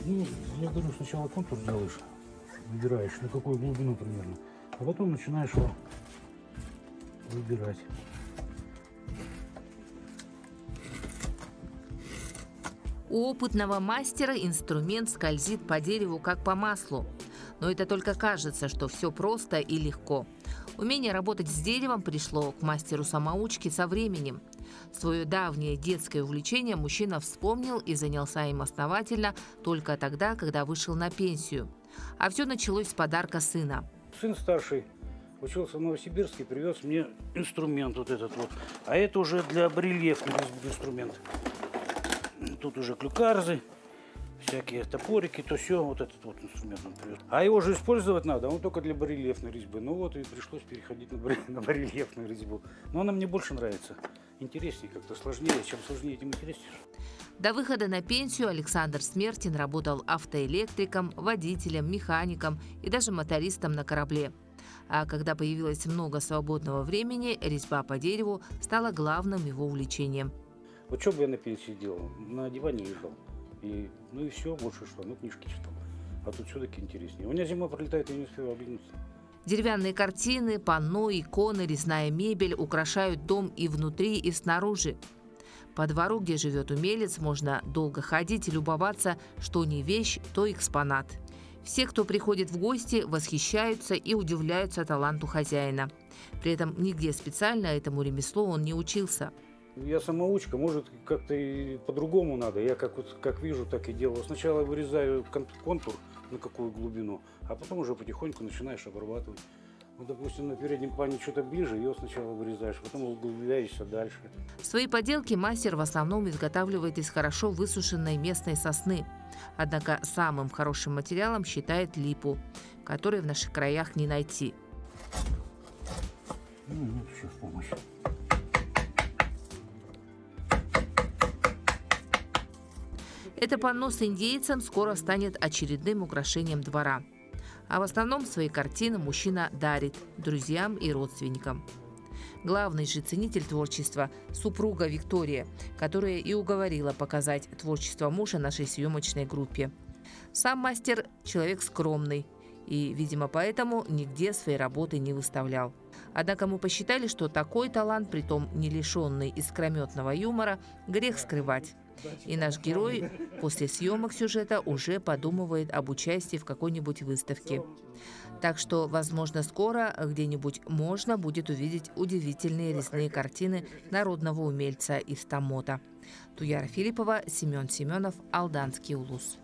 Ну, я говорю, сначала контур делаешь, выбираешь, на какую глубину примерно, а потом начинаешь его выбирать. У опытного мастера инструмент скользит по дереву как по маслу. Но это только кажется, что все просто и легко. Умение работать с деревом пришло к мастеру-самоучке со временем. Свое давнее детское увлечение мужчина вспомнил и занялся им основательно только тогда, когда вышел на пенсию. А все началось с подарка сына. Сын старший учился в Новосибирске, привез мне инструмент вот этот вот. А это уже для барельефных инструмент. Тут уже клюкарзы, всякие топорики, то все, вот этот вот инструмент он привез. А его же использовать надо, он только для барельефной резьбы. Ну вот и пришлось переходить на барельефную резьбу. Но она мне больше нравится. Интереснее, как-то сложнее. Чем сложнее, тем интереснее. До выхода на пенсию Александр Смертин работал автоэлектриком, водителем, механиком и даже мотористом на корабле. А когда появилось много свободного времени, резьба по дереву стала главным его увлечением. Вот что бы я на пенсии делал? На диване лежал. Ну и все, больше что, ну книжки читал. А тут все-таки интереснее. У меня зима пролетает, я не успеваю оглянуться. Деревянные картины, панно, иконы, резная мебель украшают дом и внутри, и снаружи. По двору, где живет умелец, можно долго ходить и любоваться, что не вещь, то экспонат. Все, кто приходит в гости, восхищаются и удивляются таланту хозяина. При этом нигде специально этому ремеслу он не учился. Я самоучка, может как-то и по-другому надо. Я как вижу, так и делаю. Сначала вырезаю контур, на какую глубину, а потом уже потихоньку начинаешь обрабатывать. Ну, допустим, на переднем плане что-то ближе, ее сначала вырезаешь, потом углубляешься дальше. Свои поделки мастер в основном изготавливает из хорошо высушенной местной сосны. Однако самым хорошим материалом считает липу, которой в наших краях не найти. Ну, вот еще в помощь. Это панно с индейцем скоро станет очередным украшением двора. А в основном свои картины мужчина дарит друзьям и родственникам. Главный же ценитель творчества – супруга Виктория, которая и уговорила показать творчество мужа нашей съемочной группе. Сам мастер – человек скромный и, видимо, поэтому нигде свои работы не выставлял. Однако мы посчитали, что такой талант, притом не лишенный искрометного юмора, грех скрывать. И наш герой после съемок сюжета уже подумывает об участии в какой-нибудь выставке. Так что, возможно, скоро где-нибудь можно будет увидеть удивительные резные картины народного умельца из Томота. Туяра Филиппова, Семен Семенов, Алданский улус.